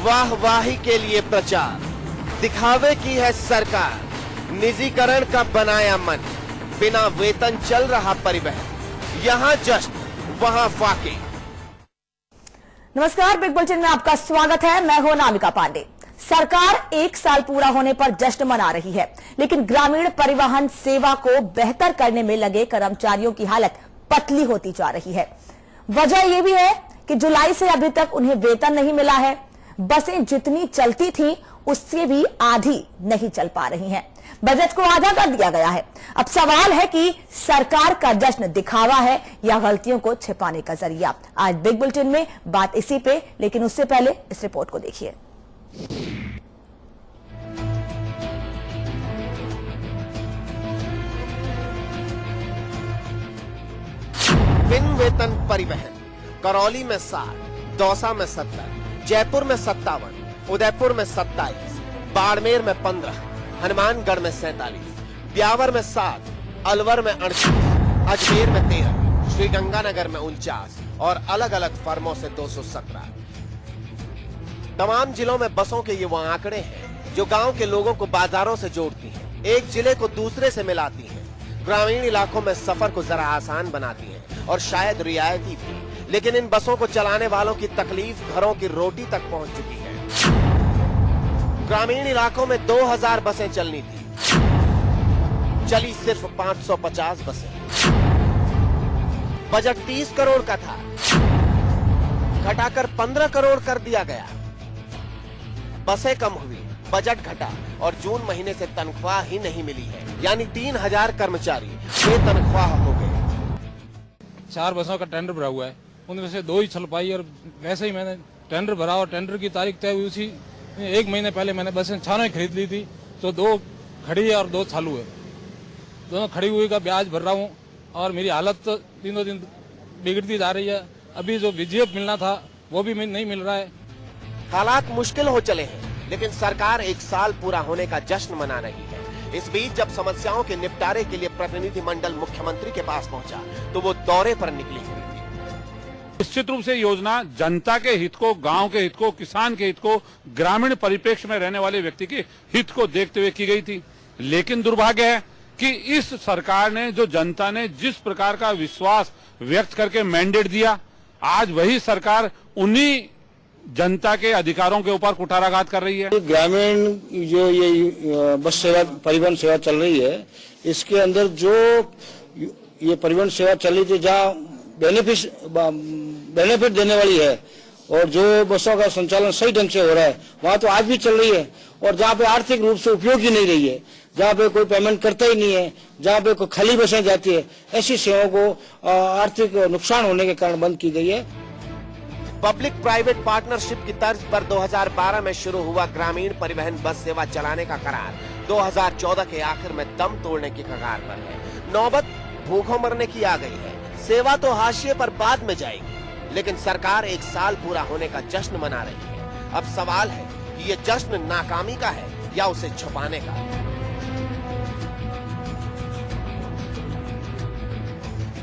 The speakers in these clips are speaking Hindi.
वाहवाही के लिए प्रचार, दिखावे की है सरकार, निजीकरण का बनाया मन, बिना वेतन चल रहा परिवहन, यहाँ जश्न वहाँ फाके। नमस्कार, बिग बुलेटिन में आपका स्वागत है। मैं हूं नामिका पांडे। सरकार 1 साल पूरा होने पर जश्न मना रही है, लेकिन ग्रामीण परिवहन सेवा को बेहतर करने में लगे कर्मचारियों की हालत पतली होती जा रही है। वजह यह भी है कि जुलाई से अभी तक उन्हें वेतन नहीं मिला है। बसें जितनी चलती थी उससे भी आधी नहीं चल पा रही हैं। बजट को आधा कर दिया गया है। अब सवाल है कि सरकार का जश्न दिखावा है या गलतियों को छिपाने का जरिया। आज बिग बुलेटिन में बात इसी पे, लेकिन उससे पहले इस रिपोर्ट को देखिए। बिन वेतन परिवहन, करौली में 60, दौसा में 70, जयपुर में 57, उदयपुर में 27, बाड़मेर में 15, हनुमानगढ़ में 47, ब्यावर में 7, अलवर में 38, अजमेर में 13, श्रीगंगानगर में 49 और अलग अलग फर्मों से 217। तमाम जिलों में बसों के ये वो आंकड़े हैं जो गांव के लोगों को बाजारों से जोड़ती हैं, एक जिले को दूसरे से मिलाती हैं, ग्रामीण इलाकों में सफर को जरा आसान बनाती हैं और शायद रियायती भी। लेकिन इन बसों को चलाने वालों की तकलीफ घरों की रोटी तक पहुंच चुकी है। ग्रामीण इलाकों में 2000 बसें चलनी थी, चली सिर्फ 550 बसें। बजट 30 करोड़ का था, घटाकर 15 करोड़ कर दिया गया। बसें कम हुई, बजट घटा और जून महीने से तनख्वाह ही नहीं मिली है, यानी 3000 कर्मचारी बेतनख्वाह हो गए। 4 बसों का टेंडर भरा हुआ है, उनमें से 2 ही चल पाई और वैसे ही मैंने टेंडर भरा और टेंडर की तारीख तय हुई, उसी 1 महीने पहले मैंने बसें 96 खरीद ली थी, तो 2 खड़ी है और 2 चालू है। दोनों खड़ी हुई का ब्याज भर रहा हूँ और मेरी हालत तो दिनों दिन बिगड़ती जा रही है। अभी जो VGF मिलना था वो भी नहीं मिल रहा है। हालात मुश्किल हो चले हैं, लेकिन सरकार 1 साल पूरा होने का जश्न मना रही है। इस बीच जब समस्याओं के निपटारे के लिए प्रतिनिधिमंडल मुख्यमंत्री के पास पहुंचा, तो वो दौरे पर निकली हुई थी। निश्चित रूप से योजना जनता के हित को, गांव के हित को, किसान के हित को, ग्रामीण परिप्रेक्ष्य में रहने वाले व्यक्ति के हित को देखते हुए की गई थी। लेकिन दुर्भाग्य है कि इस सरकार ने, जो जनता ने जिस प्रकार का विश्वास व्यक्त करके मैंडेट दिया, आज वही सरकार उन्हीं जनता के अधिकारों के ऊपर कुठाराघात कर रही है। ग्रामीण जो ये बस सेवा, परिवहन सेवा चल रही है, इसके अंदर जो ये परिवहन सेवा चल रही थी, जहाँ बेनिफिट देने वाली है और जो बसों का संचालन सही ढंग से हो रहा है, वहाँ तो आज भी चल रही है। और जहाँ पे आर्थिक रूप से उपयोगी नहीं रही है, जहाँ पे कोई पेमेंट करता ही नहीं है, जहाँ पे कोई खाली बसें जाती है, ऐसी सेवाओं को आर्थिक नुकसान होने के कारण बंद की गई है। पब्लिक प्राइवेट पार्टनरशिप की तर्ज पर 2012 में शुरू हुआ ग्रामीण परिवहन बस सेवा चलाने का करार 2014 के आखिर में दम तोड़ने की कगार पर है। नौबत भूखों मरने की आ गई है। सेवा तो हाशिए पर बाद में जाएगी, लेकिन सरकार 1 साल पूरा होने का जश्न मना रही है। अब सवाल है कि ये जश्न नाकामी का है या उसे छुपाने का।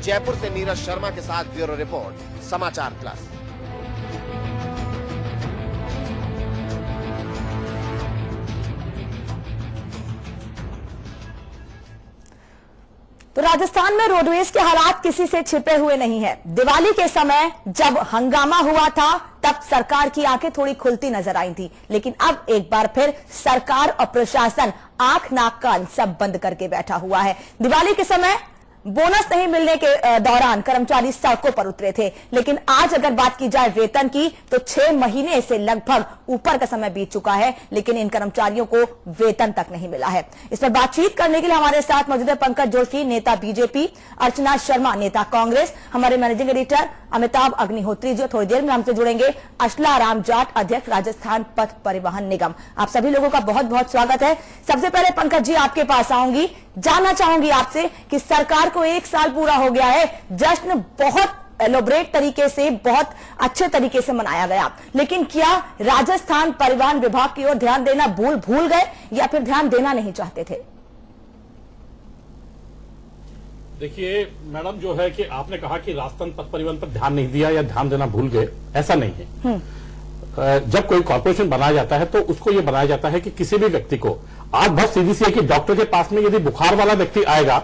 जयपुर से नीरज शर्मा के साथ ब्यूरो रिपोर्ट, समाचार प्लस। तो राजस्थान में रोडवेज के हालात किसी से छिपे हुए नहीं है। दिवाली के समय जब हंगामा हुआ था, तब सरकार की आंखें थोड़ी खुलती नजर आई थी, लेकिन अब एक बार फिर सरकार और प्रशासन आंख नाक कान सब बंद करके बैठा हुआ है। दिवाली के समय बोनस नहीं मिलने के दौरान कर्मचारी सड़कों पर उतरे थे, लेकिन आज अगर बात की जाए वेतन की, तो 6 महीने से लगभग ऊपर का समय बीत चुका है, लेकिन इन कर्मचारियों को वेतन तक नहीं मिला है। इस पर बातचीत करने के लिए हमारे साथ मौजूद है पंकज जोशी, नेता बीजेपी, अर्चना शर्मा, नेता कांग्रेस, हमारे मैनेजिंग एडिटर अमिताभ अग्निहोत्री, जो थोड़ी देर में हमसे जुड़ेंगे, अशला राम जाट, अध्यक्ष राजस्थान पथ परिवहन निगम। आप सभी लोगों का बहुत बहुत स्वागत है। सबसे पहले पंकज जी आपके पास आऊंगी, जानना चाहूंगी आपसे कि सरकार को 1 साल पूरा हो गया है, जश्न बहुत एलोबरेट तरीके से, बहुत अच्छे तरीके से मनाया गया, लेकिन क्या राजस्थान परिवहन विभाग की ओर ध्यान देना भूल गए या फिर ध्यान देना नहीं चाहते थे? देखिए मैडम, जो है कि आपने कहा कि राजस्थान पथ परिवहन पर ध्यान नहीं दिया या ध्यान देना भूल गए, ऐसा नहीं है। जब कोई कॉर्पोरेशन बनाया जाता है तो उसको यह बनाया जाता है कि किसी भी व्यक्ति को, आज बहुत सीधी सी है कि डॉक्टर के पास में यदि बुखार वाला व्यक्ति आएगा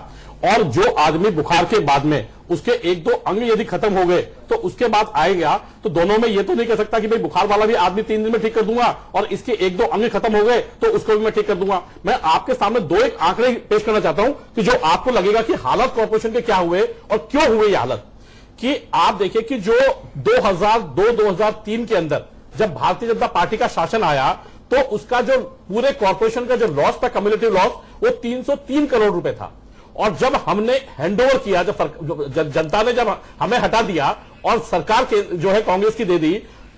और जो आदमी बुखार के बाद में उसके एक दो अंग यदि खत्म हो गए तो उसके बाद आएगा, तो दोनों में ये तो नहीं कह सकता कि भाई बुखार वाला भी आदमी 3 दिन में ठीक कर दूंगा और इसके एक दो अंग खत्म हो गए तो उसको भी मैं ठीक कर दूंगा। मैं आपके सामने दो एक आंकड़े पेश करना चाहता हूं कि जो आपको लगेगा कि हालत कॉर्पोरेशन के क्या हुए और क्यों हुए ये हालत। कि आप देखिए कि जो 2002-2003 के अंदर जब भारतीय जनता पार्टी का शासन आया तो उसका जो पूरे कॉर्पोरेशन का जो लॉस था, कम्युनिटी लॉस, वो 303 करोड़ रुपए था। और जब हमने हैंडओवर किया, जब जनता ने जब हमें हटा दिया और सरकार के जो है कांग्रेस की दे दी,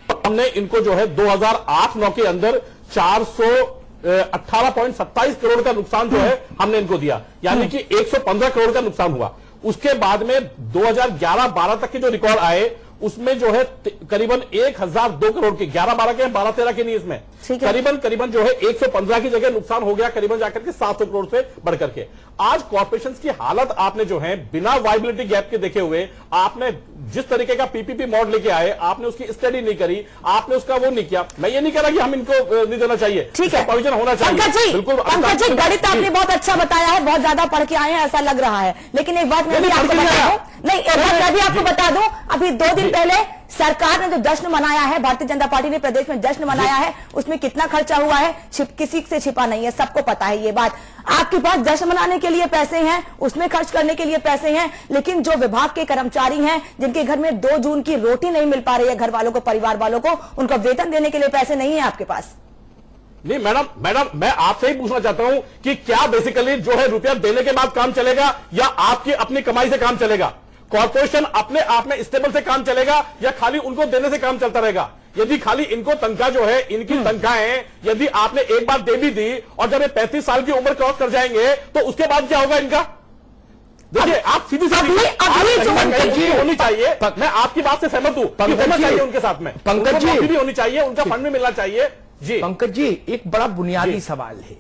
तो हमने इनको जो है 2008-9 के अंदर 418.27 करोड़ का नुकसान जो है हमने इनको दिया, यानी कि 115 करोड़ का नुकसान हुआ। उसके बाद में 2011-12 तक के जो रिकॉर्ड आए उसमें जो है करीबन 1002 करोड़ के, 11-12 के, 12-13 के नहीं, इसमें करीबन जो है 115 की जगह नुकसान हो गया करीबन जाकर के 700 करोड़ से बढ़कर के। आज कॉर्पोरेशंस की हालत आपने जो है बिना वायबिलिटी गैप के देखे हुए, आपने जिस तरीके का पीपीपी मॉड लेके आए, आपने उसकी स्टडी नहीं करी, आपने उसका वो नहीं किया। मैं ये नहीं कह रहा कि हम इनको नहीं देना चाहिए, ठीक है, प्रोविजन होना चाहिए। बिल्कुल पंकज जी, गणित आपने बहुत अच्छा बताया है, बहुत ज्यादा पढ़ के आए हैं ऐसा लग रहा है। लेकिन एक बात मैं भी आपको बता दूं, नहीं एक बात मैं भी आपको बता दूं, अभी 2 दिन पहले सरकार ने जो जश्न मनाया है, भारतीय जनता पार्टी ने प्रदेश में जश्न मनाया है, उसमें कितना खर्चा हुआ है किसी से छिपा नहीं है, सबको पता है ये बात। आपके पास जश्न मनाने के लिए पैसे हैं, उसमें खर्च करने के लिए पैसे हैं, लेकिन जो विभाग के कर्मचारी हैं जिनके घर में 2 जून की रोटी नहीं मिल पा रही है, घर वालों को, परिवार वालों को, उनको वेतन देने के लिए पैसे नहीं है आपके पास। नहीं मैडम मैं आपसे ही पूछना चाहता हूं कि क्या बेसिकली जो है रुपया देने के बाद काम चलेगा या आपकी अपनी कमाई से काम चलेगा? कॉर्पोरेशन अपने आप में स्टेबल से काम चलेगा या खाली उनको देने से काम चलता रहेगा? यदि खाली इनको तनख्वाह जो है, इनकी तनख्वाहें यदि आपने एक बार दे भी दी और जब ये 35 साल की उम्र क्रॉस कर जाएंगे तो उसके बाद क्या होगा इनका? देखिए आप सीधी होनी चाहिए, मैं आपकी बात से सहमत हूं, होना चाहिए उनके साथ में, पंकज जी भी होनी चाहिए, उनका फंड भी मिलना चाहिए। जी पंकज जी, एक बड़ा बुनियादी सवाल है।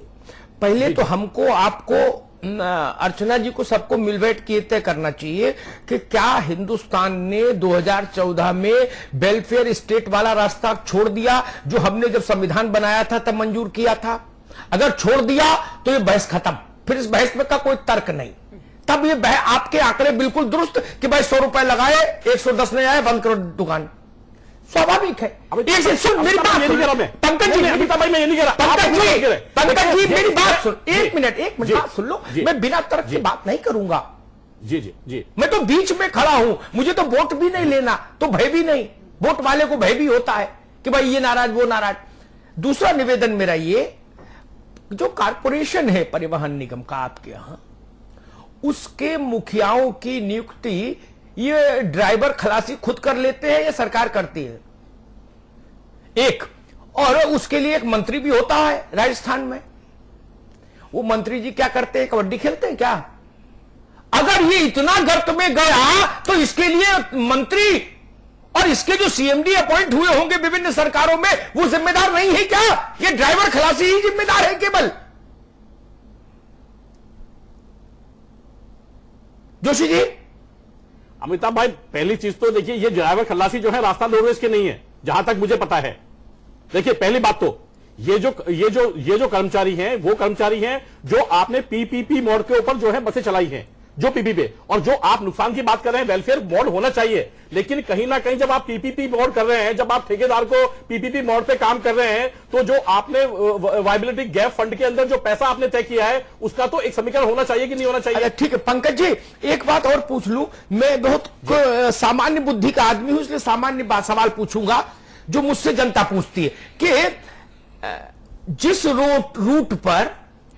पहले तो हमको, आपको, अर्चना जी को, सबको मिलबैठ के तय करना चाहिए कि क्या हिंदुस्तान ने 2014 में वेलफेयर स्टेट वाला रास्ता छोड़ दिया जो हमने जब संविधान बनाया था तब मंजूर किया था? अगर छोड़ दिया तो ये बहस खत्म, फिर इस बहस में का कोई तर्क नहीं। तब ये आपके आंकड़े बिल्कुल दुरुस्त कि भाई 100 रुपए लगाए, 110 नहीं आए, बंद करो दुकान, स्वाभाविक है। मेरी बात पंकज जी, मैं ये नहीं कह रहा। पंकज जी मेरी बात सुन, एक मिनट बात सुन लो, मैं बिना तर्क की बात नहीं करूंगा। जी मैं तो बीच में खड़ा हूं, मुझे तो वोट भी नहीं लेना, तो भय भी नहीं, वोट वाले को भय भी होता है कि भाई ये नाराज वो नाराज। दूसरा निवेदन मेरा ये, जो कारपोरेशन है परिवहन निगम का आपके यहां, उसके मुखियाओं की नियुक्ति ये ड्राइवर खलासी खुद कर लेते हैं या सरकार करती है? एक, और उसके लिए एक मंत्री भी होता है राजस्थान में। वो मंत्री जी क्या करते हैं? कबड्डी खेलते हैं क्या? अगर ये इतना गर्त में गया तो इसके लिए मंत्री और इसके जो सीएमडी अपॉइंट हुए होंगे विभिन्न सरकारों में, वो जिम्मेदार नहीं है क्या? ये ड्राइवर खलासी ही जिम्मेदार है केवल? जोशी जी, अमिताभ भाई, पहली चीज तो देखिए, ये ड्राइवर खलासी जो है राजस्थान रोडवेज के नहीं है, जहां तक मुझे पता है। देखिए पहली बात तो ये जो कर्मचारी हैं, वो कर्मचारी हैं जो आपने पीपीपी मोड के ऊपर जो है बसें चलाई हैं, जो पीपीपी, और जो आप नुकसान की बात कर रहे हैं, वेलफेयर मोड होना चाहिए। लेकिन कहीं ना कहीं जब आप पीपीपी मोड कर रहे हैं, जब आप ठेकेदार को पीपीपी मोड पे काम कर रहे हैं, तो जो आपने वायबिलिटी गैप फंड के अंदर जो पैसा आपने तय किया है, उसका तो एक समीकरण होना चाहिए कि नहीं होना चाहिए? ठीक है पंकज जी, एक बात और पूछ लूं, मैं बहुत सामान्य बुद्धि का आदमी हूं, इसलिए सामान्य सवाल पूछूंगा जो मुझसे जनता पूछती है कि जिस रूट पर,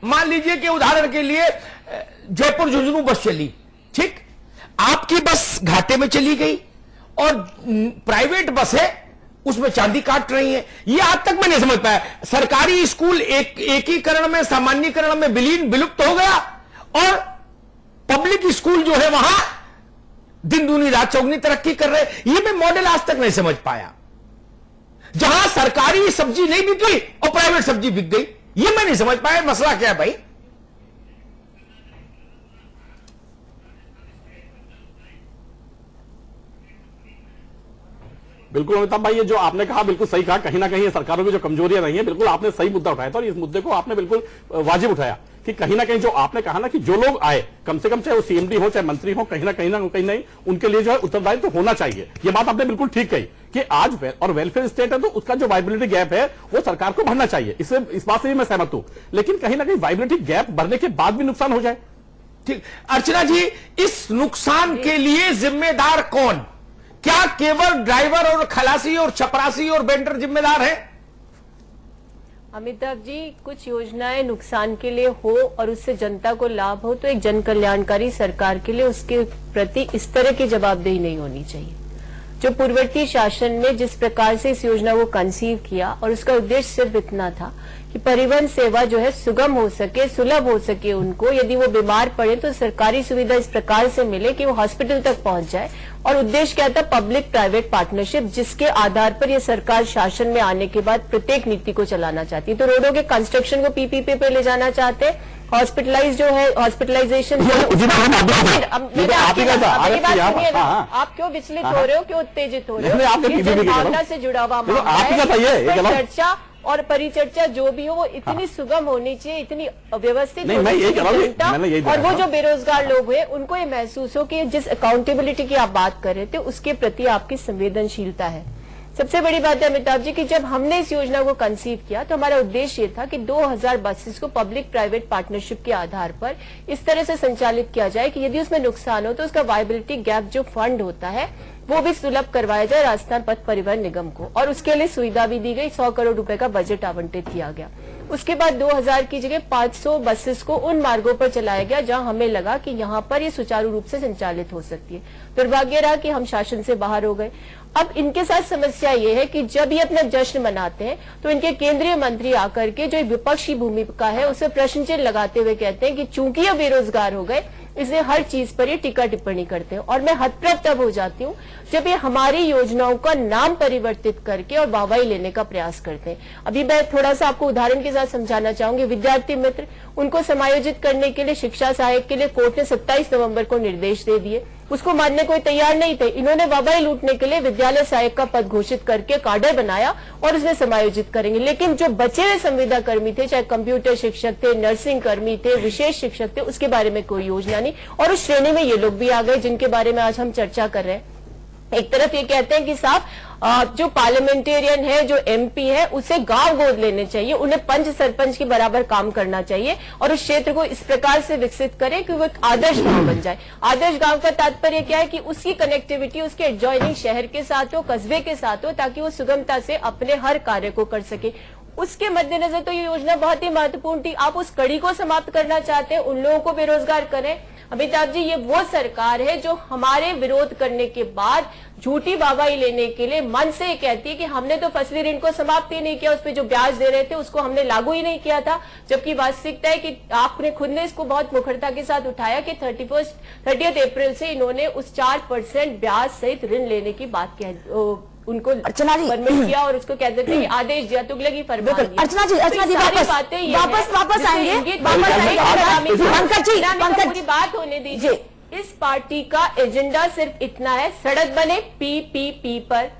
मान लीजिए कि उदाहरण के लिए जयपुर झुंझुनू बस चली, ठीक, आपकी बस घाटे में चली गई और प्राइवेट बस है उसमें चांदी काट रही है। ये आज तक मैं नहीं समझ पाया। सरकारी स्कूल एकीकरण में, सामान्यकरण में विलुप्त हो गया और पब्लिक स्कूल जो है वहां दिन दूनी रात चौगनी तरक्की कर रहे। ये मैं मॉडल आज तक नहीं समझ पाया, जहां सरकारी सब्जी नहीं बिक गई और प्राइवेट सब्जी बिक गई। ये मैं नहीं समझ पाया, मसला क्या है भाई? बिल्कुल अमिताभ भाई, ये जो आपने कहा बिल्कुल सही कहा। कहीं ना कहीं सरकारों की जो कमजोरियां रही हैं, बिल्कुल आपने सही मुद्दा उठाया था और इस मुद्दे को आपने बिल्कुल वाजिब उठाया कि कहीं ना कहीं जो आपने कहा ना कि जो लोग आए, कम से कम चाहे वो सीएमडी हो चाहे मंत्री हो, कहीं ना कहीं नहीं उनके लिए जो है उत्तरदायित्व तो होना चाहिए। ये बात आपने बिल्कुल ठीक कही कि आज और वेलफेयर स्टेट है तो उसका जो वाइबिलिटी गैप है वो सरकार को भरना चाहिए, इस बात से भी मैं सहमत हूं। लेकिन कहीं ना कहीं वाइबिलिटी गैप भरने के बाद भी नुकसान हो जाए। ठीक, अर्चना जी, इस नुकसान के लिए जिम्मेदार कौन? क्या केवल ड्राइवर और खलासी और चपरासी और वेंडर जिम्मेदार है? अमिताभ जी, कुछ योजनाएं नुकसान के लिए हो और उससे जनता को लाभ हो तो एक जन कल्याणकारी सरकार के लिए उसके प्रति इस तरह की जवाबदेही नहीं होनी चाहिए। जो पूर्ववर्ती शासन ने जिस प्रकार से इस योजना को कंसीव किया और उसका उद्देश्य सिर्फ इतना था कि परिवहन सेवा जो है सुगम हो सके, सुलभ हो सके उनको, यदि वो बीमार पड़े तो सरकारी सुविधा इस प्रकार से मिले कि वो हॉस्पिटल तक पहुंच जाए। और उद्देश्य क्या था? पब्लिक प्राइवेट पार्टनरशिप, जिसके आधार पर ये सरकार शासन में आने के बाद प्रत्येक नीति को चलाना चाहती है। तो रोडों के कंस्ट्रक्शन को पीपीपी पे ले जाना चाहते हैं, हॉस्पिटलाइज जो है हॉस्पिटलाइजेशन, आप क्यों विचलित हो रहे हो, क्यों उत्तेजित हो रहे हो? भावना से जुड़ा हुआ मामला है, चर्चा और परिचर्चा जो भी हो वो इतनी सुगम होनी चाहिए, इतनी व्यवस्थित होनी चाहिए। और वो जो बेरोजगार लोग हैं उनको ये महसूस हो कि जिस अकाउंटेबिलिटी की आप बात कर रहे थे उसके प्रति आपकी संवेदनशीलता है। सबसे बड़ी बात है अमिताभ जी कि जब हमने इस योजना को कंसीव किया तो हमारा उद्देश्य ये था कि 2000 बसेस को पब्लिक प्राइवेट पार्टनरशिप के आधार पर इस तरह से संचालित किया जाए कि यदि उसमें नुकसान हो तो उसका वायबिलिटी गैप जो फंड होता है वो भी सुलभ करवाया जाए राजस्थान पथ परिवहन निगम को, और उसके लिए सुविधा भी दी गई। 100 करोड़ रुपए का बजट आवंटित किया गया। उसके बाद 2000 की जगह 500 बसेस को उन मार्गों पर चलाया गया जहां हमें लगा कि यहां पर ये सुचारू रूप से संचालित हो सकती है। दुर्भाग्य रहा कि हम शासन से बाहर हो गए। अब इनके साथ समस्या ये है कि जब ये अपना जश्न मनाते हैं तो इनके केंद्रीय मंत्री आकर के जो विपक्ष की भूमिका है उसे प्रश्न चिन्ह लगाते हुए कहते हैं कि चूंकि ये बेरोजगार हो गए इसलिए हर चीज पर ये टीका टिप्पणी करते हैं। और मैं हतप्रभ तब हो जाती हूँ जब ये हमारी योजनाओं का नाम परिवर्तित करके और वाहवाही लेने का प्रयास करते हैं। अभी मैं थोड़ा सा आपको उदाहरण के साथ समझाना चाहूंगी। विद्यार्थी मित्र, उनको समायोजित करने के लिए शिक्षा सहायक के लिए कोर्ट ने 27 नवंबर को निर्देश दे दिए, उसको मानने कोई तैयार नहीं थे। इन्होंने वाहवाही लूटने के लिए विद्यालय सहायक का पद घोषित करके काडर बनाया और उसमें समायोजित करेंगे। लेकिन जो बचे हुए संविदा कर्मी थे, चाहे कंप्यूटर शिक्षक थे, नर्सिंग कर्मी थे, विशेष शिक्षक थे, उसके बारे में कोई योजना नहीं। और उस श्रेणी में ये लोग भी आ गए जिनके बारे में आज हम चर्चा कर रहे हैं। एक तरफ ये कहते हैं कि साहब जो पार्लियामेंटेरियन है, जो एमपी है, उसे गांव गोद लेने चाहिए, उन्हें पंच सरपंच के बराबर काम करना चाहिए और उस क्षेत्र को इस प्रकार से विकसित करें कि वो एक आदर्श गांव बन जाए। आदर्श गांव का तात्पर्य क्या है कि उसकी कनेक्टिविटी उसके एडजॉइनिंग शहर के साथ हो, कस्बे के साथ हो, ताकि वो सुगमता से अपने हर कार्य को कर सके। उसके मद्देनजर तो ये योजना बहुत ही महत्वपूर्ण थी। आप उस कड़ी को समाप्त करना चाहते हैं, उन लोगों को बेरोजगार करें। अमिताभ जी, ये वो सरकार है जो हमारे विरोध करने के बाद झूठी वाहवाही लेने के लिए मन से ये कहती है कि हमने तो फसली ऋण को समाप्त ही नहीं किया, उस पर जो ब्याज दे रहे थे उसको हमने लागू ही नहीं किया था। जबकि वास्तविकता है कि आपने खुद ने इसको बहुत मुखरता के साथ उठाया कि 30 अप्रैल से इन्होंने उस 4% ब्याज सहित ऋण लेने की बात कह उनको अर्चना जी परमिट किया और उसको कहते थे कि आदेश दिया, तुगलकी फरमान दिया। अर्चना जी वापस आएंगे पूरी बात होने दीजिए। इस पार्टी का एजेंडा सिर्फ इतना है, सड़क बने पीपीपी पर,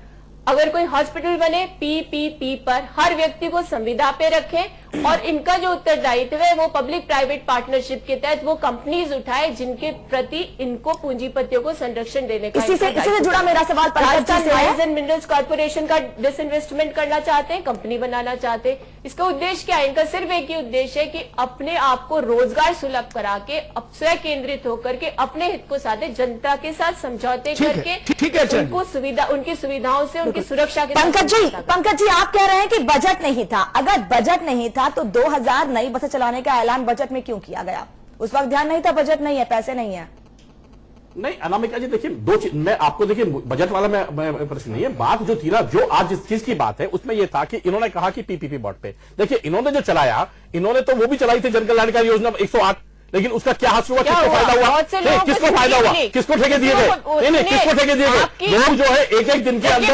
अगर कोई हॉस्पिटल बने पीपीपी पर, हर व्यक्ति को संविदा पे रखें और इनका जो उत्तरदायित्व है वो पब्लिक प्राइवेट पार्टनरशिप के तहत वो कंपनीज उठाए जिनके प्रति इनको पूंजीपतियों को संरक्षण देने का। इसी से जुड़ा मेरा सवाल Rajasthan mines and minerals corporation का डिसइन्वेस्टमेंट करना चाहते हैं, कंपनी बनाना चाहते हैं। इसका उद्देश्य क्या है? इनका सिर्फ एक ही उद्देश्य है कि अपने आप को रोजगार सुलभ करा के स्वयं केंद्रित होकर के अपने हित को साधे, जनता के साथ समझौते करके उनको सुविधा, उनकी सुविधाओं से उनकी सुरक्षा के। पंकज जी, आप कह रहे हैं कि बजट नहीं था। अगर बजट नहीं था तो 2000 नई बसें चलाने का ऐलान बजट में क्यों किया गया? उस वक्त ध्यान नहीं था बजट नहीं है, पैसे नहीं है। नहीं अनामिका जी, देखिए दो चीज मैं आपको, देखिए बजट वाला मैं प्रश्न नहीं है। बात जो थी ना, जो आज जिस चीज की बात है उसमें यह था कि इन्होंने कहा कि पीपीपी बोर्ड पे, देखिए इन्होंने जो चलाया, इन्होंने तो वो भी चलाई थी जन कल्याणकारी योजना 108, लेकिन उसका क्या हासिल हुआ, किसको हुआ? फायदा हुआ? बहुत से नहीं, लोगों को किसको फायदा हुआ? नहीं, किसको ठेके दिए गए? नहीं, किसको ठेके दिए गए? लोग जो है एक दिन के अंदर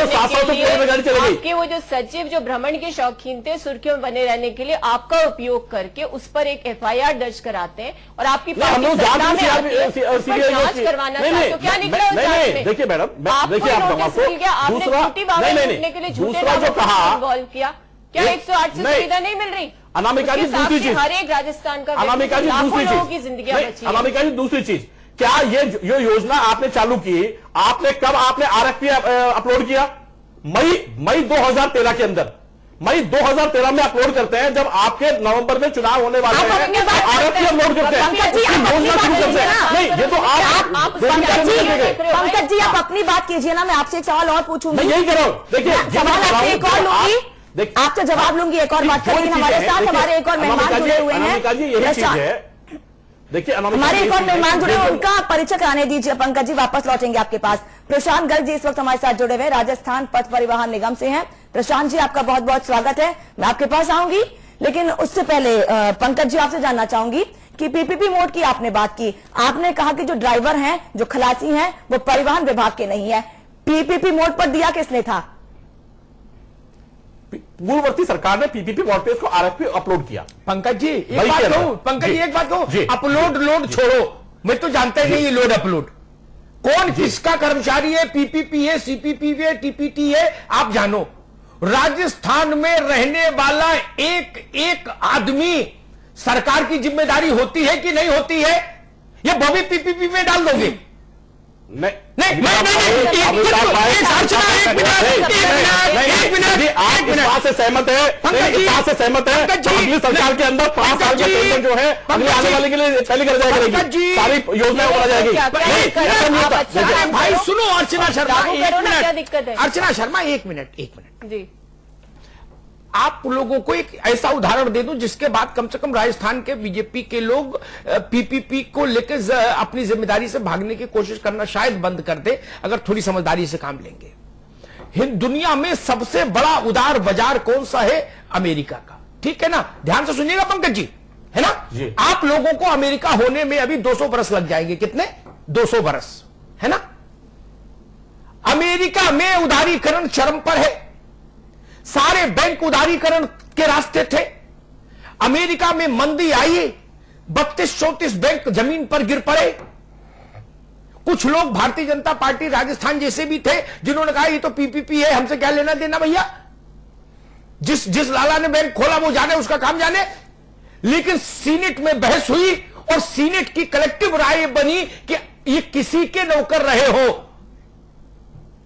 700 में गाड़ी चलेगी। आपके वो जो सचिव जो भ्रमण के शौकीन थे, सुर्खियों में बने रहने के लिए आपका उपयोग करके उस पर एक FIR दर्ज कराते हैं और आपकी पार्टी सत्ता में आती है, उस पर जांच करवाना चाहते हो। क्या निकला उस जांच में? देखिए मैडम, देखिए आप आपने झूठी बातें छूटने के लिए झूठे दूसरा जो कहा इन्वॉल्व किया, क्या 108 से सुविधा नहीं मिल रही? अनामिका जी दूसरी चीज, हर एक राजस्थान का अनामिका जी दूसरी लोगों की चीज, जिंदगियां बची हैं। अनामिका जी दूसरी चीज, क्या ये योजना आपने चालू की, आपने कब आपने RFP अपलोड किया? मई 2013 के अंदर, मई 2013 में अपलोड करते हैं, जब आपके नवंबर में चुनाव होने वाले हैं, RFP अपलोड करते हैं, योजना शुरू करते हैं। नहीं, ये तो आप पंकज जी आप अपनी बात कीजिए ना, मैं आपसे एक सवाल और पूछूंगी। मैं यही कर रहा हूं, देखिए सवाल आपसे एक और लूंगी, आपसे जवाब लूंगी, एक और बात करेंगे। हमारे साथ हमारे एक और मेहमान जुड़े हुए हैं, देखिए हमारे एक और मेहमान जुड़े हुए, उनका परिचय कराने दीजिए। पंकज जी वापस लौटेंगे आपके पास। प्रशांत गर्ग जी इस वक्त हमारे साथ जुड़े हुए राजस्थान पथ परिवहन निगम से हैं। प्रशांत जी आपका बहुत बहुत स्वागत है, मैं आपके पास आऊंगी, लेकिन उससे पहले पंकज जी आपसे जानना चाहूंगी कि PPP मोड की आपने बात की, आपने कहा कि जो ड्राइवर हैं, जो खलासी हैं, वो परिवहन विभाग के नहीं है। PPP मोड पर दिया किसने था? पूर्ववर्ती सरकार ने PPP मोड पे इसको RFP अपलोड किया। पंकज जी एक बात कहूं, पंकज जी एक बात कहूं, अपलोड लोड छोड़ो, मैं तो जानता ही नहीं ये लोड अपलोड कौन किसका कर्मचारी है, PPP है, CPP है, TPT है, आप जानो। राजस्थान में रहने वाला एक आदमी सरकार की जिम्मेदारी होती है कि नहीं होती है? ये वो भी PPP में डाल दोगे? नहीं, आप इस बात से सहमत है, इस बात से सहमत है, अगली सरकार के अंदर 5 साल का टेंशन जो है अगले आने वाले के लिए पहली कर जाएगी, सारी योजनाएं बढ़ा जाएगी। भाई सुनो अर्चना शर्मा, क्या दिक्कत है? अर्चना शर्मा एक मिनट जी, आप लोगों को एक ऐसा उदाहरण दे दूं जिसके बाद कम से कम राजस्थान के बीजेपी के लोग PPP को लेकर अपनी जिम्मेदारी से भागने की कोशिश करना शायद बंद कर दे, अगर थोड़ी समझदारी से काम लेंगे। दुनिया में सबसे बड़ा उदार बाजार कौन सा है? अमेरिका का, ठीक है ना? ध्यान से सुनिएगा पंकज जी, है ना? आप लोगों को अमेरिका होने में अभी 200 बरस लग जाएंगे। कितने? 200 बरस, है ना? अमेरिका में उदारीकरण चरम पर है, सारे बैंक उदारीकरण के रास्ते थे। अमेरिका में मंदी आई, 32-34 बैंक जमीन पर गिर पड़े। कुछ लोग भारतीय जनता पार्टी राजस्थान जैसे भी थे जिन्होंने कहा ये तो PPP है, हमसे क्या लेना देना भैया, जिस लाला ने बैंक खोला वो जाने, उसका काम जाने। लेकिन सीनेट में बहस हुई और सीनेट की कलेक्टिव राय बनी कि ये किसी के नौकर रहे हो,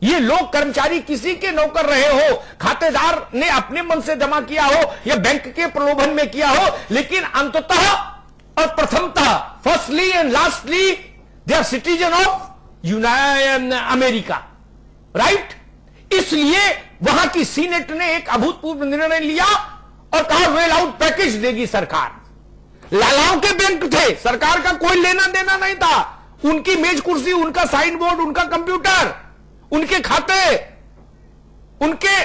ये लोग कर्मचारी किसी के नौकर रहे हो, खातेदार ने अपने मन से जमा किया हो या बैंक के प्रलोभन में किया हो, लेकिन अंततः और प्रथमतः, firstly and lastly, they are citizen of America, right? इसलिए वहां की सीनेट ने एक अभूतपूर्व निर्णय लिया और कहा वेल आउट पैकेज देगी सरकार। लालाओं के बैंक थे, सरकार का कोई लेना देना नहीं था, उनकी मेज कुर्सी, उनका साइन बोर्ड, उनका कंप्यूटर, उनके खाते, उनके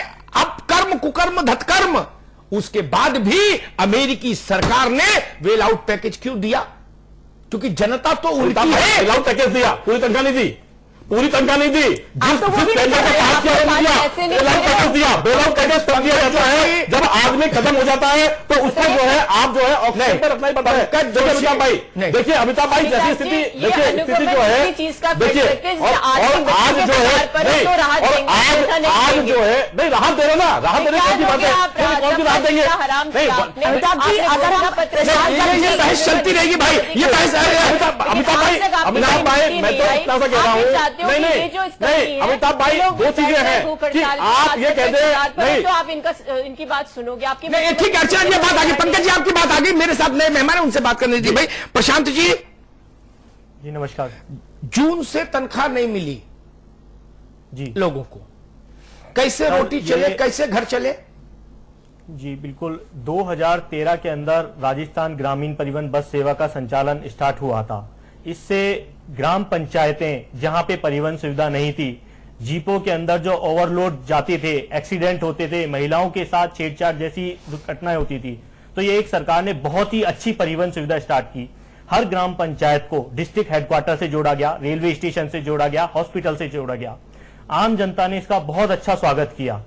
अपकर्म कुकर्म धतकर्म। उसके बाद भी अमेरिकी सरकार ने वेल आउट पैकेज क्यों दिया? क्योंकि जनता तो उनकी है। वेल आउट पैकेज दिया, पूरी तनख्वाह नहीं दी, पूरी तनख्वाह नहीं दी, बेलआउट पैकेज तब दिया जाता है जब आदमी खत्म हो जाता है, तो उसको जो है आप जो है ऑक्सीजन पर रखना ही पड़ता है। अमिताभ भाई देखिए, अमिताभ भाई जैसी स्थिति, देखिए स्थिति जो है, देखिए और आज जो है नहीं, और आज जो है नहीं, राहत दे रहे ना, राहत देने की बात है, कौन सी राहत देंगे? अमिताभ जी अगर हम ये बहस चलती रहेगी भाई, ये बहस अमिताभ भाई मैं तो इतना सा कह रहा हूँ, नहीं अमिताभ भाई, दो चीजें हैं कि आप ये कहते हैं नहीं, तो आप इनकी बात सुनोगे, आपकी नहीं, ठीक है। अर्चना जी बात आ गई, पंकज जी आपकी बात आ गई, मेरे साथ नए मेहमान है, उनसे बात करनी थी। भाई प्रशांत जी, जी नमस्कार। जून से तनख्वाह नहीं मिली जी लोगों को, कैसे रोटी चले, कैसे घर चले? जी बिल्कुल, 2013 के अंदर राजस्थान ग्रामीण परिवहन बस सेवा का संचालन स्टार्ट हुआ था। इससे ग्राम पंचायतें जहां पे परिवहन सुविधा नहीं थी, जीपों के अंदर जो ओवरलोड जाते थे, एक्सीडेंट होते थे, महिलाओं के साथ छेड़छाड़ जैसी घटनाएं होती थी, तो ये एक सरकार ने बहुत ही अच्छी परिवहन सुविधा स्टार्ट की। हर ग्राम पंचायत को डिस्ट्रिक्ट हेडक्वार्टर से जोड़ा गया, रेलवे स्टेशन से जोड़ा गया, हॉस्पिटल से जोड़ा गया। आम जनता ने इसका बहुत अच्छा स्वागत किया।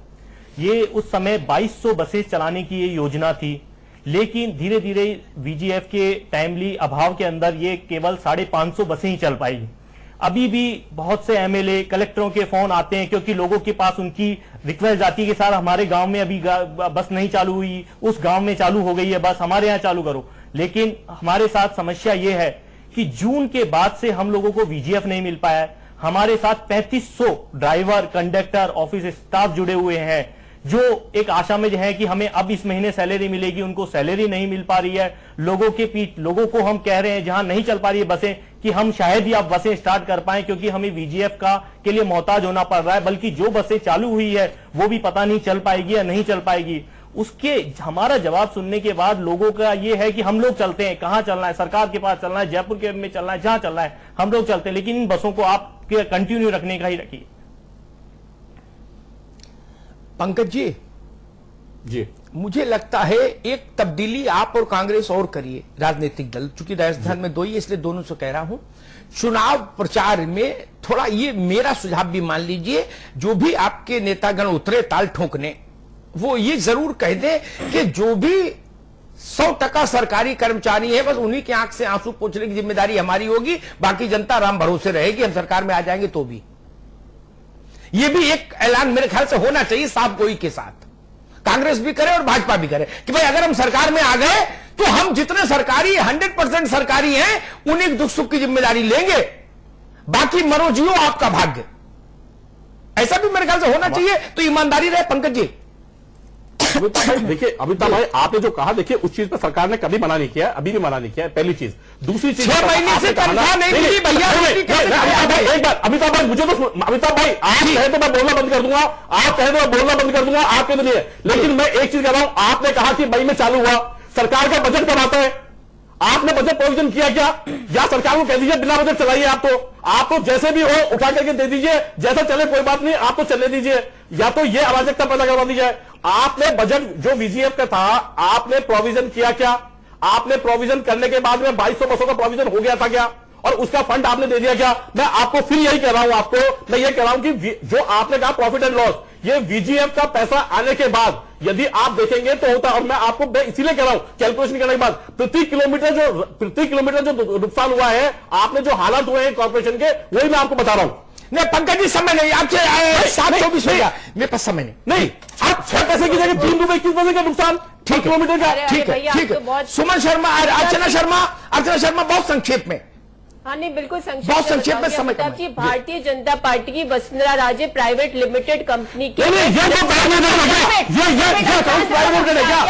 ये उस समय 2200 बसेस चलाने की ये योजना थी, लेकिन धीरे धीरे वीजीएफ के टाइमली अभाव के अंदर ये केवल 550 बसें ही चल पाई। अभी भी बहुत से एमएलए कलेक्टरों के फोन आते हैं, क्योंकि लोगों के पास उनकी रिक्वेस्ट जाती है कि सर हमारे गांव में अभी बस नहीं चालू हुई, उस गांव में चालू हो गई है बस, हमारे यहाँ चालू करो। लेकिन हमारे साथ समस्या ये है कि जून के बाद से हम लोगों को वीजीएफ नहीं मिल पाया है। हमारे साथ 3500 ड्राइवर, कंडक्टर, ऑफिस स्टाफ जुड़े हुए हैं, जो एक आशा में है कि हमें अब इस महीने सैलरी मिलेगी, उनको सैलरी नहीं मिल पा रही है। लोगों को हम कह रहे हैं जहां नहीं चल पा रही है बसें, कि हम शायद ही आप बसें स्टार्ट कर पाएं, क्योंकि हमें वीजीएफ के लिए मोहताज होना पड़ रहा है। बल्कि जो बसें चालू हुई है वो भी पता नहीं चल पाएगी या नहीं चल पाएगी। उसके हमारा जवाब सुनने के बाद लोगों का ये है कि हम लोग चलते हैं, कहां चलना है, सरकार के पास चलना है, जयपुर के में चलना है, जहां चलना है हम लोग चलते हैं, लेकिन इन बसों को आप कंटिन्यू रखने का ही रखिए। पंकज जी, मुझे लगता है एक तब्दीली आप और कांग्रेस और करिए, राजनीतिक दल, चूंकि राजस्थान में दो ही, इसलिए दोनों से कह रहा हूं, चुनाव प्रचार में थोड़ा ये मेरा सुझाव भी मान लीजिए, जो भी आपके नेतागण उतरे ताल ठोकने, वो ये जरूर कह दे कि जो भी 100% सरकारी कर्मचारी है बस उन्हीं की आंख से आंसू पोंछने की जिम्मेदारी हमारी होगी, बाकी जनता राम भरोसे रहेगी, हम सरकार में आ जाएंगे तो भी। ये भी एक ऐलान मेरे ख्याल से होना चाहिए साफ गोई के साथ, कांग्रेस भी करे और भाजपा भी करे, कि भाई अगर हम सरकार में आ गए तो हम जितने सरकारी 100% सरकारी हैं उन्हीं दुख सुख की जिम्मेदारी लेंगे, बाकी मरो जियो आपका भाग्य। ऐसा भी मेरे ख्याल से होना चाहिए, तो ईमानदारी रहे। पंकज जी, अमिताभ भाई देखिए, अमिताभ भाई आपने जो कहा, देखिए उस चीज पर सरकार ने कभी मना नहीं किया, अभी भी मना नहीं किया, पहली चीज। दूसरी चीज, 6 महीने से तनख्वाह नहीं मिली भैया। एक बार अमिताभ भाई मुझे तो, अमिताभ भाई आप कहे तो मैं बोलना बंद कर दूंगा, आप कहे तो मैं बोलना बंद कर दूंगा आपके लिए, लेकिन मैं एक चीज कह रहा हूं, आपने कहा कि मई में चालू हुआ, सरकार का बजट कब आता है? आपने बजट प्रोविजन किया क्या? या सरकार को कह दीजिए बिना बजट चलाइए, आप तो जैसे भी हो उठा करके दे दीजिए, जैसा चले कोई बात नहीं, आप तो चलने दीजिए, या तो ये अराजकता पैदा करवा दी जाए। आपने बजट जो वीजीएफ का था, आपने प्रोविजन किया क्या? आपने प्रोविजन करने के बाद में 2200 बसों का प्रोविजन हो गया था क्या? और उसका फंड आपने दे दिया क्या? मैं आपको फिर यही कह रहा हूं, मैं ये कह रहा हूं कि जो आपने कहा प्रॉफिट एंड लॉस, ये वीजीएफ का पैसा आने के बाद यदि आप देखेंगे तो होता, और मैं इसीलिए कह रहा हूं कैलकुलेशन करने के बाद प्रति किलोमीटर जो नुकसान हुआ है, आपने जो हालात हुए हैं कॉर्पोरेशन के, वही मैं आपको बता रहा हूं। नहीं पंकज जी, समय नहीं, आपसे 724 हो गया, मेरे पास समय नहीं। आप 6 पैसे की जगह 3 रुपए 21 पैसे का नुकसान किलोमीटर का। ठीक है। सुमन शर्मा, अर्चना शर्मा बहुत संक्षेप में। हाँ नहीं, बिल्कुल बहुत संक्षेप में समय अमिताभ जी, भारतीय जनता पार्टी की Vasundhara Raje private limited company की, ये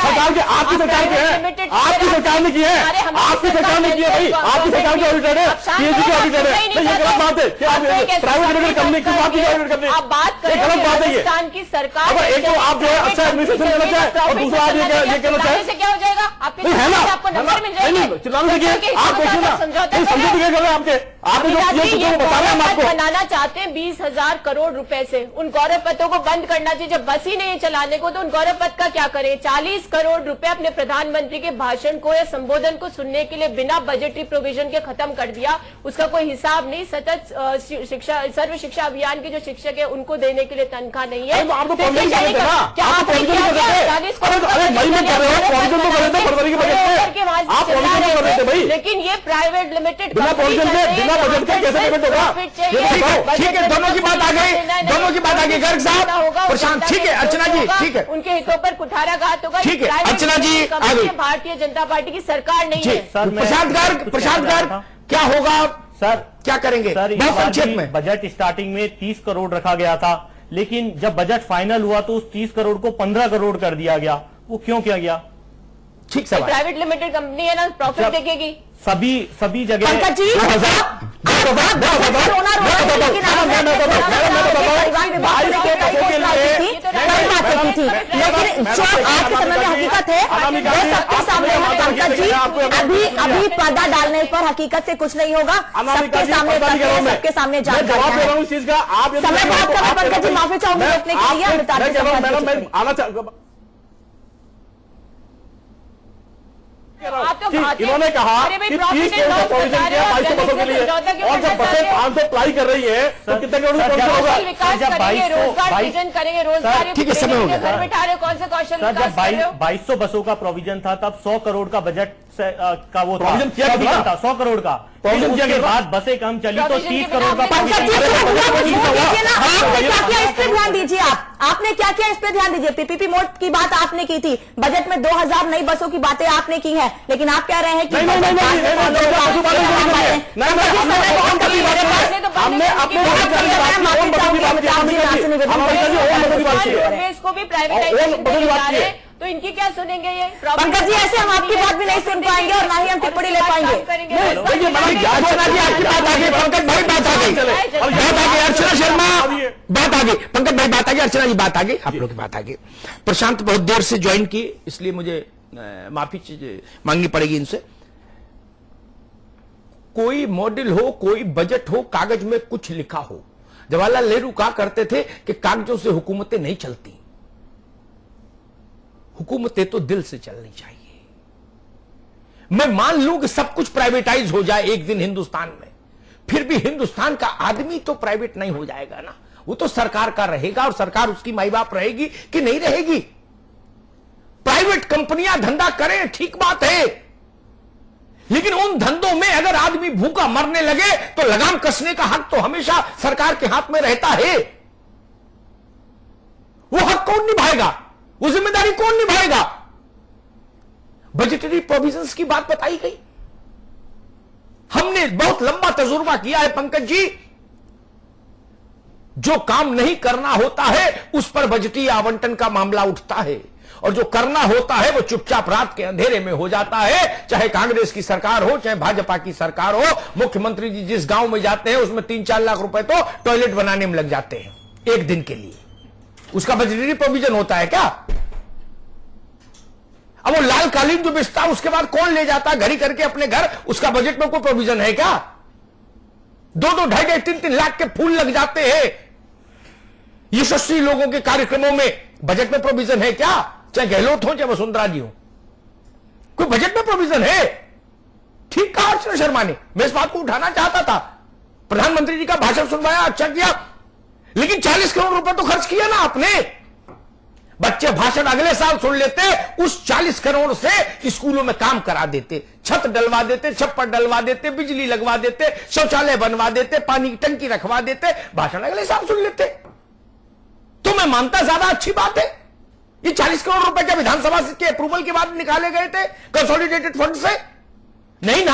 सरकार के, आपकी सरकार के है, आपकी सरकार ने की है, आपकी सरकार ने की है भाई, आपकी सरकार के ऑडिटर है, पीएचडी के ऑडिटर है, ये गलत बात है कि आप प्राइवेट लिमिटेड कंपनी की बात करें, आप बात करें राजस्थान की सरकार, एक तो आप जो है अच्छा एडमिनिस्ट्रेशन करना चाहे, और दूसरा आप ये कहना चाहे से क्या हो जाएगा, आपके आपको नंबर मिल जाएगा, चिल्लाने से आप देखिए ना, समझौते आपके, आपने जो बताया हम आपको, बनाना चाहते हैं 20,000 करोड़ रुपए से, उन गौरव पथों को बंद करना चाहिए। जब बस ही नहीं है चलाने को तो उन गौरव पथ का क्या करें? 40 करोड़ रुपए अपने प्रधानमंत्री के भाषण को या संबोधन को सुनने के लिए बिना बजटरी प्रोविजन के खत्म कर दिया, उसका कोई हिसाब नहीं। सतत शिक्षा, सर्व शिक्षा अभियान के जो शिक्षक है उनको देने के लिए तनख्वाह नहीं है। लेकिन ये प्राइवेट लिमिटेड ठीक है, दोनों की बात आ गई, गर्ग साहब, प्रशांत, ठीक है, अर्चना जी, ठीक है, उनके हितों पर कुठाराघात होगा। ठीक है, अर्चना जी, भारतीय जनता पार्टी की सरकार नहीं है। प्रशांत गर्ग, क्या होगा सर? क्या करेंगे? बहुत संक्षेप में। बजट स्टार्टिंग में 30 करोड़ रखा गया था, लेकिन जब बजट फाइनल हुआ तो उस 30 करोड़ को 15 करोड़ कर दिया गया। वो क्यों किया गया? ठीक सवाल। प्राइवेट लिमिटेड कंपनी है ना, प्रॉफिट देखेगी सभी जगह। पंकज जी, लेकिन जो आज के समय में हकीकत है वो सबके सामने है। पंकज जी, अभी पर्दा डालने पर हकीकत से कुछ नहीं होगा, सबके सामने जानकारी है। समय बात करें पंकज जी, माफी चाहूंगी रोकने के लिए। आप तो भागते- इन्होंने कहा अरे भाई, कि profit 30 and करोड़ का loss प्रोविजन बता रहे किया हो, 2200 बसों के लिए, समझौता क्यों और जब करना बसें चाह रहे हो? 500 अप्लाई कर रही है तो कितने करोड़ का प्रोविजन होगा? कौशल विकास जब करेंगे, 2200 रोजगार सृजन करेंगे, रोजगार ठीक है, समय हो गया। घर बैठा रहे हो, कौन सा कौशल सर, विकास जब कर रहे हो? 2200 बसों का प्रोविजन था तब 100 करोड़ का बजट का वो था, प्रोविजन किया कितना? था 100 करोड़ का। प्रोविजन फिर किया उसके कितना? बाद बसें कम चली तो प्रोविजन 30 के करोड़ का बिना प्रोविजन आपने- किया। आपने क्या किया इस पे ध्यान दीजिए। आपने क्या किया इस पे ध्यान दीजिए। पीपीपी मोड की बात आपने की थी, बजट में 2000 नई बसों की बातें आपने की है, लेकिन आप कह रहे हैं कि नहीं, हमने अपने रोडवेज को भी प्राइवेटाइजेशन करने जा रहे हैं, तो इनकी क्या सुनेंगे ये? पंकज जी, ऐसे हम आपकी बात भी नहीं सुन पाएंगे और ना ही हम टिप्पणी ले पाएंगे। देखिए अर्चना जी आपकी बात आ गई, पंकज भाई बात आ गई, बात आ गई, अर्चना शर्मा बात आ गई, पंकज भाई बात आ गई, अर्चना जी बात आ गई, आप लोग की बात आ गई। प्रशांत बहुत देर से ज्वाइन किए, इसलिए मुझे माफी मांगनी पड़ेगी इनसे। कोई मॉडल हो, कोई बजट हो, कागज में कुछ लिखा हो। जवाहरलाल नेहरू कहा करते थे कि कागजों से हुकूमतें नहीं चलती, हुकूमतें तो दिल से चलनी चाहिए। मैं मान लूं कि सब कुछ प्राइवेटाइज हो जाए एक दिन हिंदुस्तान में, फिर भी हिंदुस्तान का आदमी तो प्राइवेट नहीं हो जाएगा ना, वो तो सरकार का रहेगा और सरकार उसकी माई बाप रहेगी कि नहीं रहेगी। प्राइवेट कंपनियां धंधा करें, ठीक बात है, लेकिन उन धंधों में अगर आदमी भूखा मरने लगे तो लगाम कसने का हक तो हमेशा सरकार के हाथ में रहता है। वो हक कौन निभाएगा, वो जिम्मेदारी कौन निभाएगा? बजटरी प्रोविजंस की बात बताई गई, हमने बहुत लंबा तजुर्बा किया है पंकज जी। जो काम नहीं करना होता है उस पर बजटीय आवंटन का मामला उठता है, और जो करना होता है वो चुपचाप रात के अंधेरे में हो जाता है। चाहे कांग्रेस की सरकार हो, चाहे भाजपा की सरकार हो, मुख्यमंत्री जी जिस गांव में जाते हैं उसमें 3-4 लाख रुपए तो टॉयलेट बनाने में लग जाते हैं एक दिन के लिए। उसका बजटरी प्रोविजन होता है क्या? अब वो लाल कालीन जो बेचता है उसके बाद कौन ले जाता है घड़ी करके अपने घर, उसका बजट में कोई प्रोविजन है क्या? 2-2, 2.5, 3-3 लाख के फूल लग जाते हैं यशस्वी लोगों के कार्यक्रमों में, बजट में प्रोविजन है क्या? चाहे गहलोत हो चाहे वसुंधरा जी हो, कोई बजट में प्रोविजन है? ठीक कहा अर्चना शर्मा ने, मैं इस बात को उठाना चाहता था। प्रधानमंत्री जी का भाषण सुनवाया, अच्छा किया, लेकिन 40 करोड़ रुपए तो खर्च किया ना आपने। बच्चे भाषण अगले साल सुन लेते, उस 40 करोड़ से स्कूलों में काम करा देते, छत डलवा देते, छप्पर डलवा देते, बिजली लगवा देते, शौचालय बनवा देते, पानी की टंकी रखवा देते, भाषण अगले साल सुन लेते। तो मैं मानता ज्यादा अच्छी बात है। ये 40 करोड़ रुपए क्या विधानसभा के अप्रूवल के बाद निकाले गए थे कंसोलिडेटेड फंड से? नहीं ना।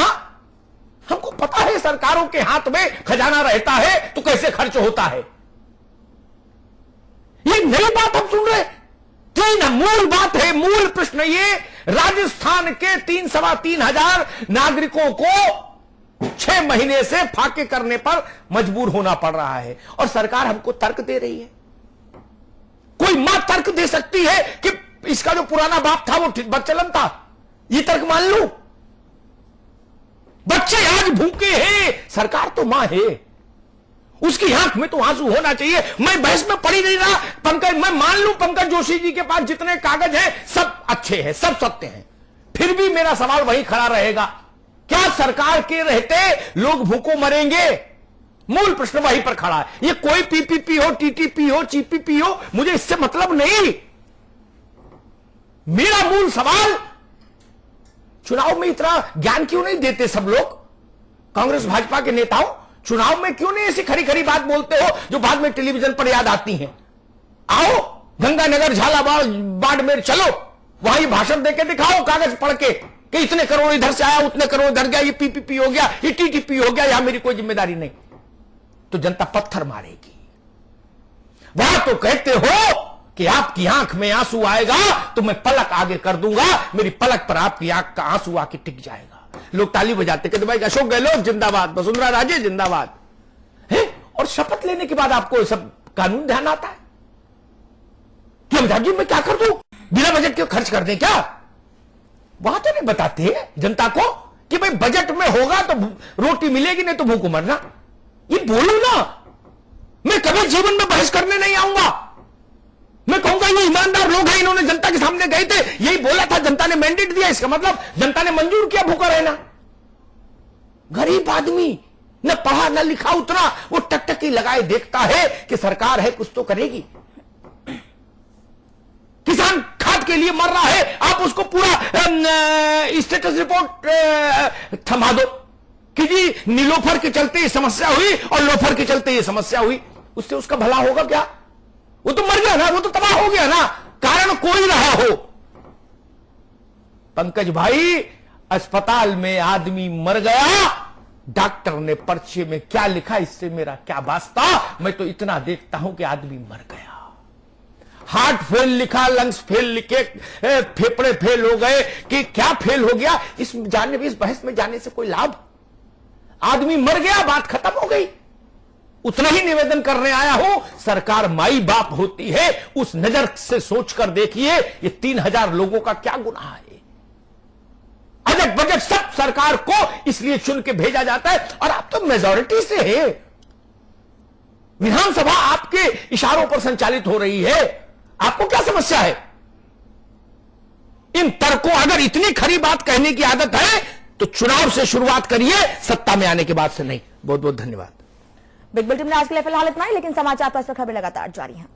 हमको पता है सरकारों के हाथ में खजाना रहता है तो कैसे खर्च होता है। ये नई बात हम सुन रहे, तीन मूल बात है, मूल प्रश्न ये, राजस्थान के 3-3.25 हजार नागरिकों को 6 महीने से फाके करने पर मजबूर होना पड़ रहा है, और सरकार हमको तर्क दे रही है। कोई मां तर्क दे सकती है कि इसका जो पुराना बाप था वो बदचलन था, ये तर्क मान लूं? बच्चे आज भूखे हैं, सरकार तो मां है, उसकी आंख में तो आंसू होना चाहिए। मैं बहस में पड़ी नहीं रहा पंकज, मैं मान लूं पंकज जोशी जी के पास जितने कागज हैं सब अच्छे हैं, सब सत्य हैं, फिर भी मेरा सवाल वही खड़ा रहेगा, क्या सरकार के रहते लोग भूखों मरेंगे? मूल प्रश्न वहीं पर खड़ा है। ये कोई पीपीपी हो, टीटीपी हो, चीपीपी हो, मुझे इससे मतलब नहीं। मेरा मूल सवाल, चुनाव में इतना ज्ञान क्यों नहीं देते सब लोग? कांग्रेस भाजपा के नेताओं, चुनाव में क्यों नहीं ऐसी खरी खरी बात बोलते हो जो बाद में टेलीविजन पर याद आती हैं? आओ गंगानगर, झालावाड़, बाड़मेर चलो, वहां ये भाषण देके दिखाओ कागज पढ़ के कि इतने करोड़ इधर से आया, उतने करोड़ इधर गया, ये पीपीपी हो गया, ये टीटीपी हो गया, यहां मेरी कोई जिम्मेदारी नहीं, तो जनता पत्थर मारेगी। वहां तो कहते हो कि आपकी आंख में आंसू आएगा तो मैं पलक आगे कर दूंगा, मेरी पलक पर आपकी आंख का आंसू आके टिक जाएगा। लोग ताली बजाते, कहते भाई अशोक गहलोत जिंदाबाद, वसुंधरा राजे जिंदाबाद है, और शपथ लेने के बाद आपको सब कानून ध्यान आता है कि अमिताभ जी मैं क्या कर दूं, बिना बजट के खर्च कर दें क्या? वहां तो नहीं बताते जनता को कि भाई बजट में होगा तो रोटी मिलेगी, नहीं तो भूख मरना। ये बोलो ना, मैं कभी जीवन में बहस करने नहीं आऊंगा, मैं कहूंगा ये ईमानदार लोग हैं, इन्होंने जनता के सामने गए थे, यही बोला था, जनता ने मैंडेट दिया, इसका मतलब जनता ने मंजूर किया भूखा रहना। गरीब आदमी न पढ़ा न लिखा उतना, वो टकटकी लगाए देखता है कि सरकार है कुछ तो करेगी। किसान खाद के लिए मर रहा है, आप उसको पूरा स्टेटस रिपोर्ट थमा दो कि जी नीलोफर के चलते ये समस्या हुई और लोफर के चलते ये समस्या हुई, उससे उसका भला होगा क्या? वो तो मर गया ना, वो तो तबाह हो गया ना, कारण कोई रहा हो। पंकज भाई, अस्पताल में आदमी मर गया, डॉक्टर ने पर्चे में क्या लिखा इससे मेरा क्या वास्ता, मैं तो इतना देखता हूं कि आदमी मर गया। हार्ट फेल लिखा, लंग्स फेल लिखे, फेफड़े फेल हो गए कि क्या फेल हो गया, इस बहस में जाने से कोई लाभ? आदमी मर गया, बात खत्म हो गई। उतना ही निवेदन करने आया हूं, सरकार माई बाप होती है, उस नजर से सोचकर देखिए ये 3000 लोगों का क्या गुनाह है। अजब बजट सब सरकार को इसलिए चुन के भेजा जाता है, और आप तो मेजॉरिटी से है, विधानसभा आपके इशारों पर संचालित हो रही है, आपको क्या समस्या है? इन तर्कों, अगर इतनी खरी बात कहने की आदत है तो चुनाव से शुरुआत करिए, सत्ता में आने के बाद से नहीं। बहुत बहुत धन्यवाद। बिग बुलेटिन में आज के लिए फिलहाल इतना ही, लेकिन समाचार पर खबरें लगातार जारी हैं।